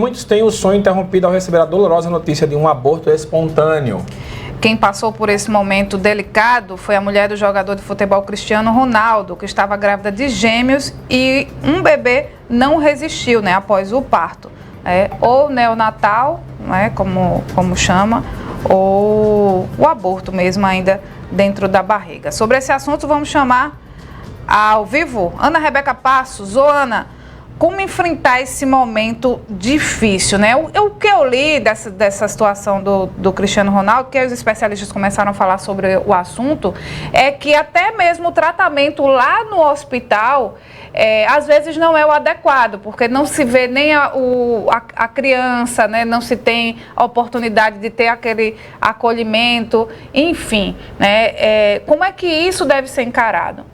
muitos têm o sonho interrompido ao receber a dolorosa notícia de um aborto espontâneo. Quem passou por esse momento delicado foi a mulher do jogador de futebol Cristiano Ronaldo, que estava grávida de gêmeos e um bebê não resistiu, né, após o parto. Ou neonatal, né, como chama, ou o aborto mesmo ainda dentro da barriga. Sobre esse assunto vamos chamar ao vivo Ana Rebeca Passos. Ô Ana, como enfrentar esse momento difícil, né? O que eu li dessa situação do Cristiano Ronaldo, que os especialistas começaram a falar sobre o assunto, é que até mesmo o tratamento lá no hospital, às vezes não é o adequado, porque não se vê nem a criança, né? Não se tem a oportunidade de ter aquele acolhimento, enfim, né? Como é que isso deve ser encarado?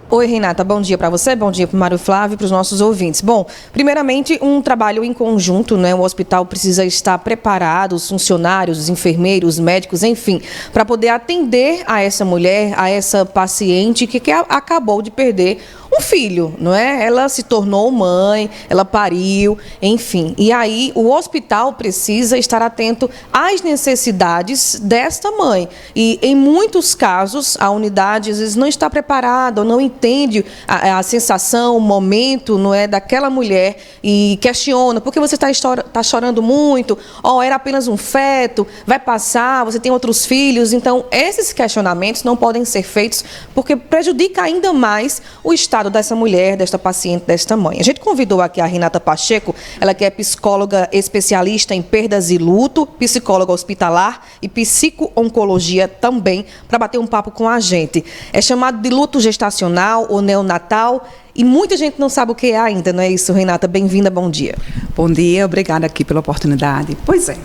Oi, Renata, bom dia para você, bom dia para o Mário Flávio e para os nossos ouvintes. Bom, primeiramente, um trabalho em conjunto, né? O hospital precisa estar preparado, os funcionários, os enfermeiros, os médicos, enfim, para poder atender a essa mulher, a essa paciente que acabou de perder um filho, não é? Ela se tornou mãe, ela pariu, enfim. E aí o hospital precisa estar atento às necessidades desta mãe. E em muitos casos a unidade às vezes não está preparada ou não entende a sensação, o momento, não é, daquela mulher e questiona: por que você está chorando muito? Era apenas um feto, vai passar, você tem outros filhos. Então esses questionamentos não podem ser feitos porque prejudica ainda mais o estado dessa mulher, desta paciente, desta mãe. A gente convidou aqui a Renata Pacheco, ela que é psicóloga especialista em perdas e luto, psicóloga hospitalar e psico-oncologia também, para bater um papo com a gente. É chamado de luto gestacional ou neonatal e muita gente não sabe o que é ainda, não é isso, Renata? Bem-vinda, bom dia. Bom dia, obrigada aqui pela oportunidade. Pois é,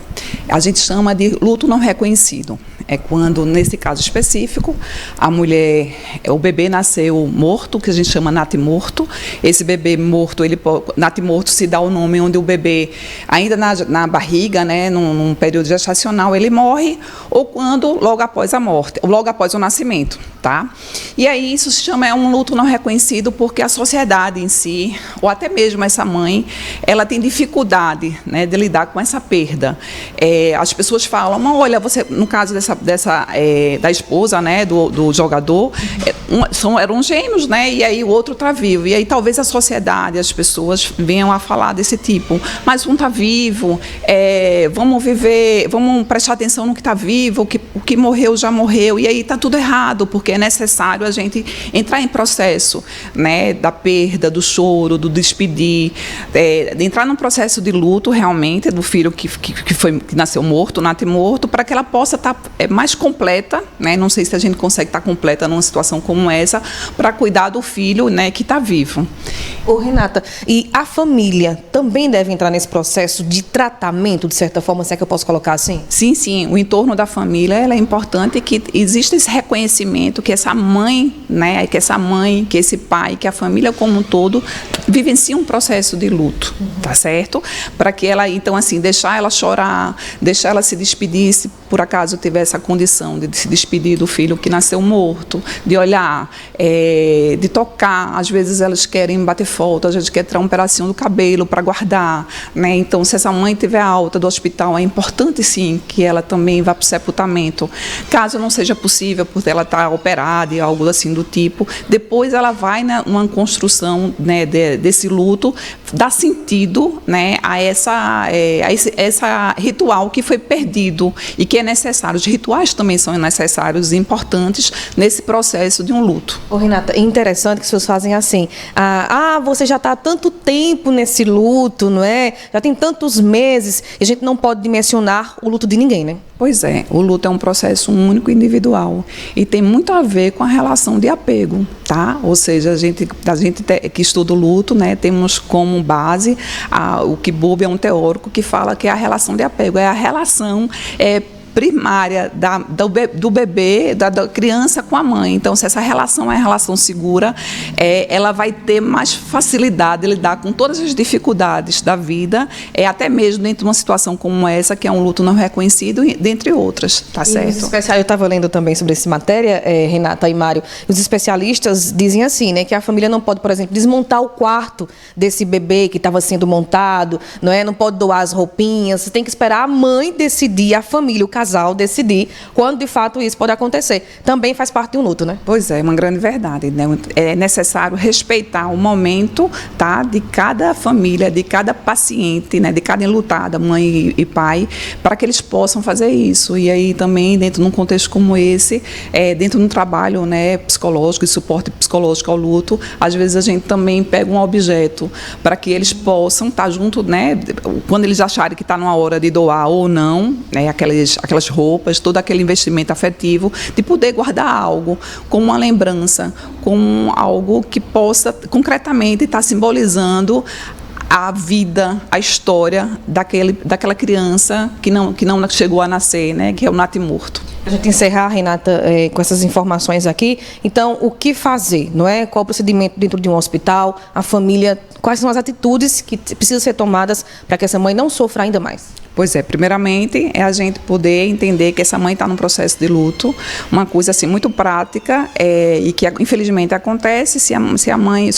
a gente chama de luto não reconhecido. É quando, nesse caso específico, a mulher, o bebê nasceu morto, que a gente chama natimorto. Esse bebê morto, natimorto se dá o nome onde o bebê, ainda na barriga, né, num período gestacional, ele morre, ou quando, logo após a morte, ou logo após o nascimento, tá? E aí isso se chama um luto não reconhecido porque a sociedade em si, ou até mesmo essa mãe, ela tem dificuldade, né, de lidar com essa perda. As pessoas falam: olha, você, no caso da esposa, né, do jogador, eram gêmeos, né, e aí o outro está vivo. E aí talvez a sociedade, as pessoas venham a falar desse tipo: mas um está vivo, vamos viver, vamos prestar atenção no que está vivo, o que morreu já morreu. E aí está tudo errado, porque é necessário a gente entrar em processo, né, da perda, do choro, do despedir, de entrar num processo de luto realmente do filho que nasceu morto, natimorto, para que ela possa estar mais completa, né? Não sei se a gente consegue estar completa numa situação como essa, para cuidar do filho, né, que está vivo. Ô, Renata, e a família também deve entrar nesse processo de tratamento, de certa forma, se é que eu posso colocar assim? Sim, sim. O entorno da família, ela é importante, que existe esse reconhecimento que essa mãe, né, que esse pai, que a família como um todo vivencia um processo de luto, tá certo? Para que ela, então, assim, deixar ela chorar, deixar ela se despedir, se por acaso tiver essa condição de se despedir do filho que nasceu morto, de olhar, de tocar. Às vezes elas querem bater foto, às vezes querem tirar um pedacinho do cabelo para guardar, né? Então, se essa mãe tiver alta do hospital, é importante sim que ela também vá para o sepultamento. Caso não seja possível, por ela estar operada e algo assim do tipo, depois ela vai numa construção, né, desse luto, dá sentido, né, a essa ritual que foi perdido e que é necessário. Os rituais também são necessários e importantes nesse processo de um luto. Ô, Renata, é interessante que as pessoas fazem assim: você já está há tanto tempo nesse luto, não é? Já tem tantos meses, e a gente não pode dimensionar o luto de ninguém, né? Pois é, o luto é um processo único e individual e tem muito a ver com a relação de apego, tá? Ou seja, a gente que estuda o luto, né, temos como base o que Bowlby é um teórico que fala que é a relação de apego, é a relação primária do bebê, da criança com a mãe. Então, se essa relação é uma relação segura, ela vai ter mais facilidade de lidar com todas as dificuldades da vida, até mesmo dentro de uma situação como essa, que é um luto não reconhecido, dentre outras, tá certo? Eu estava lendo também sobre essa matéria, Renata e Mário, os especialistas dizem assim, né, que a família não pode, por exemplo, desmontar o quarto desse bebê que estava sendo montado, não pode doar as roupinhas, você tem que esperar a mãe decidir, a família, o casal decidir quando de fato isso pode acontecer. Também faz parte de um luto, né? Pois é, uma grande verdade, né? É necessário respeitar o momento, tá, de cada família, de cada paciente, né, de cada enlutada, mãe e pai, para que eles possam fazer isso. E aí também, dentro de um contexto como esse, dentro de um trabalho, né, psicológico e suporte psicológico ao luto, às vezes a gente também pega um objeto para que eles possam estar junto, né, quando eles acharem que está numa hora de doar ou não, né, aquelas roupas, todo aquele investimento afetivo, de poder guardar algo como uma lembrança, como algo que possa concretamente estar simbolizando a vida, a história daquela criança que não chegou a nascer, né, que é o natimorto. A gente encerrar, Renata, com essas informações aqui. Então, o que fazer, não é? Qual o procedimento dentro de um hospital? A família, quais são as atitudes que precisam ser tomadas para que essa mãe não sofra ainda mais? Pois é, primeiramente é a gente poder entender que essa mãe está num processo de luto, uma coisa assim muito prática, e que infelizmente acontece, se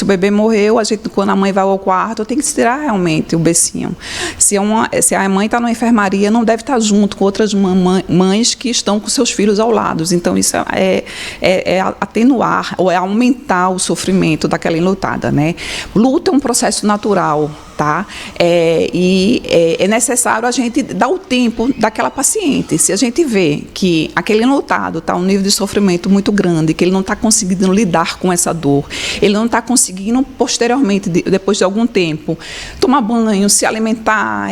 o bebê morreu, quando a mãe vai ao quarto, tem que se tirar realmente o bercinho. Se a mãe está numa enfermaria, não deve estar junto com outras mães que estão com seus filhos ao lado. Então isso é atenuar ou é aumentar o sofrimento daquela enlutada, né? Luto é um processo natural, tá? E é necessário a gente dar o tempo daquela paciente. Se a gente vê que aquele enlutado está um nível de sofrimento muito grande, que ele não está conseguindo lidar com essa dor, ele não está conseguindo posteriormente, depois de algum tempo, tomar banho, se alimentar,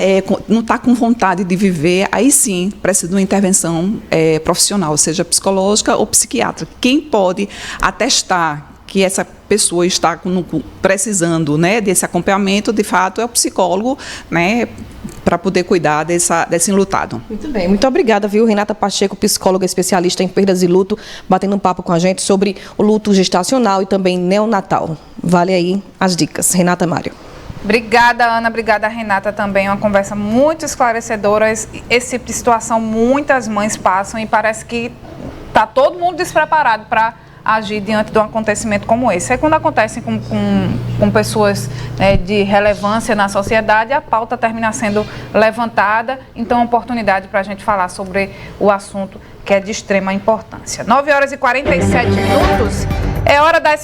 não está com vontade de viver, aí sim precisa de uma intervenção profissional, seja psicológica ou psiquiátrica. Quem pode atestar que essa pessoa está precisando, né, desse acompanhamento, de fato, é o psicólogo, né, para poder cuidar desse enlutado. Muito bem, muito obrigada, viu? Renata Pacheco, psicóloga especialista em perdas e luto, batendo um papo com a gente sobre o luto gestacional e também neonatal. Vale aí as dicas. Renata, Mário. Obrigada, Ana. Obrigada, Renata, também. Uma conversa muito esclarecedora. Esse tipo de situação muitas mães passam e parece que está todo mundo despreparado para agir diante de um acontecimento como esse. É quando acontece com pessoas, né, de relevância na sociedade, a pauta termina sendo levantada, então é uma oportunidade para a gente falar sobre o assunto que é de extrema importância. 9h47, é hora das